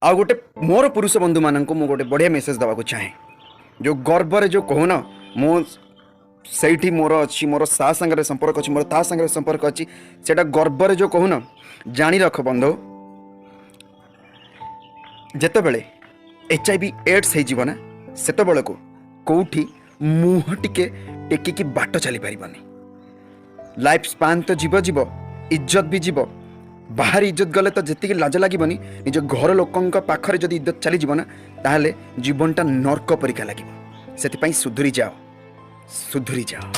आ गोटे मोर पुरुष बंधु मानक मु गोटे बढ़िया मेसेज देवाक चाहे जो गर्व जो कहून मो से मोर अच्छी मोर सा सांगे संपर्क अच्छी मोर ता सांगे संपर्क अच्छी से गर्व जो कहून जानी रख बंधु जिते बड़े HIV एड्स होना से को कौटी मुह टिके टेकिकी बाट चली पारनी लाइफ स्पान तो जीव जीव इज्जत भी जीव बाहर इज्जत गले तो जी लाज लगे निज घर लोकों पाखरे जदि इज्जत चली जीवना ताहले जीवनटा नर्क परिका लगे से सुधुरी जाओ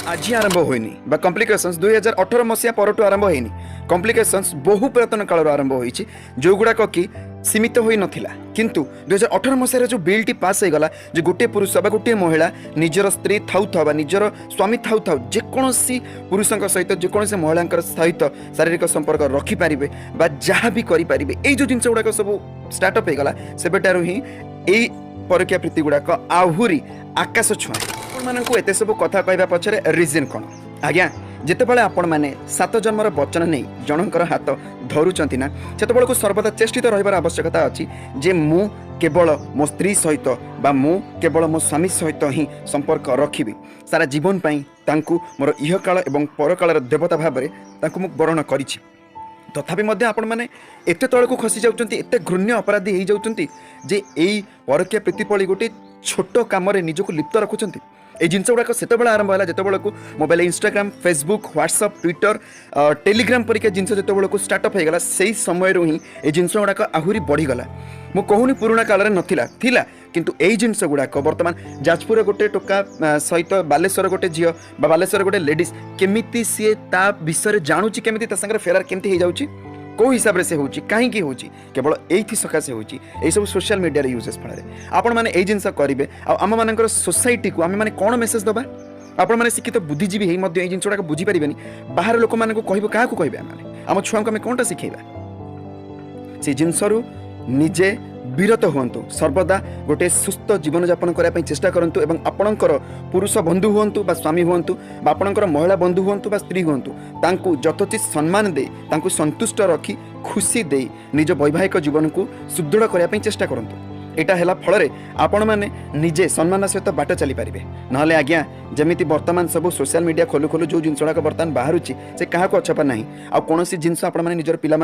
आज आरंभ होनी कॉम्प्लिकेशंस 2018 मसीहा परठू आरंभ होनी कॉम्प्लिकेशंस बहु पुरातन काल आरंभ होती जो गुड़ाक कि सीमित हो नाला किंतु 2018 मसीह जो बिलटी पास हो गला जो गोटे पुरुष बा गोटे महिला निजर स्त्री थाउ था निजर स्वामी थाउ था जेकोसी पुरुषों सहित जेकोसी महिला सहित शारीरिक संपर्क रखिपारे जहाँ भी करें ये जो जिन गुड़ाक सब स्टार्टअप हो गला सेबेटारू ही यही परकीय प्रीति गुड़ाक आहरी आकाश छुआ मानक एत सब कथा कहवा पछरे रिजन कौन आज्ञा जितेबाला आपण मैंने 7 जन्मर वचन नहीं जनकर हाथ धरुंच ना से सर्वदा चेष्टित रही आवश्यकता अच्छी जे मु केवल मो स्त्री सहित बा मु केवल मो स्वामी सहित ही संपर्क रखी सारा जीवन तांकु मोर इह काल एवं परकालर देवता भाव में मु वर्ण करिछि तथापि आपण मैंने एत तल को खसी जाउचंती एत घृण्य अपराधी हो जाउचंती जे एई परकीय प्रीतिपली गोटे छोट कम निजक लिप्त रखुचंती ये जिनस गुड़ाक से आरंभ है जिते को mobile Instagram Facebook WhatsApp Twitter Telegram परिका जिनस जिते को स्टार्टअप हो गला से समय ही ये जिनस गुड़ाक आहरी बढ़ीगला मु कहूनी पुराणा काल में नथिला किंतु यही जिनस गुड़ाक बर्तमान जाजपुर गोटे टोका सहित बालेश्वर गोटे झील बालेश्वर गोटे लेडीज केमिति सी ता विषय जानुची केमिति ता संगे फेरार केमिति हो जाउची कौ हिसाब से होची कहीं होची केवल एथि सकाशे होची ए सब सोशल मीडिया रे यूजेस फल आपण मैंने ये जिनस करेंगे आम मान सोसाइटी को आम मैंने कौन मेसेज दबा आपण मैंने शिक्षित बुद्धिजीवी ही ये जिन गुड़ाक बुझीपारे बाहर लोक मानक कह क्या कहे आम छुआ को आम कौनटा शिखेबा से जिनसरू निजे विरत हूँ सर्वदा गोटे सुस्थ जीवन यापन करने चेष्टा करूँ और आपणकर पुरुष बंधु हूँ स्वामी हूँ आपणकर महिला बंधु हूँ स्त्री हूँ यथोचित सम्मान दे संतुष्ट रखी खुशी दे निज वैवाहिक जीवन को सुदृढ़ करने चेष्टा करूँ यहाँ है फल आपण मैंने निजे सम्मान सहित बाट चली पारे ना आज्ञा जमी बर्तमान सब सोशल मीडिया खोलु खोलु जो जिन गुड़ाक बर्तमान बाहर से क्या अछपा ना आ कौन जिन आपने निजर पिला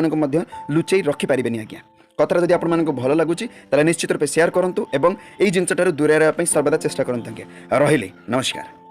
लुचई रखिपारे आज्ञा कथा जब आपको भल लगुच निश्चित रूप से शेयर करूँ और यही जिनस दूर सर्वदा चेष्टा करूँ रही नमस्कार।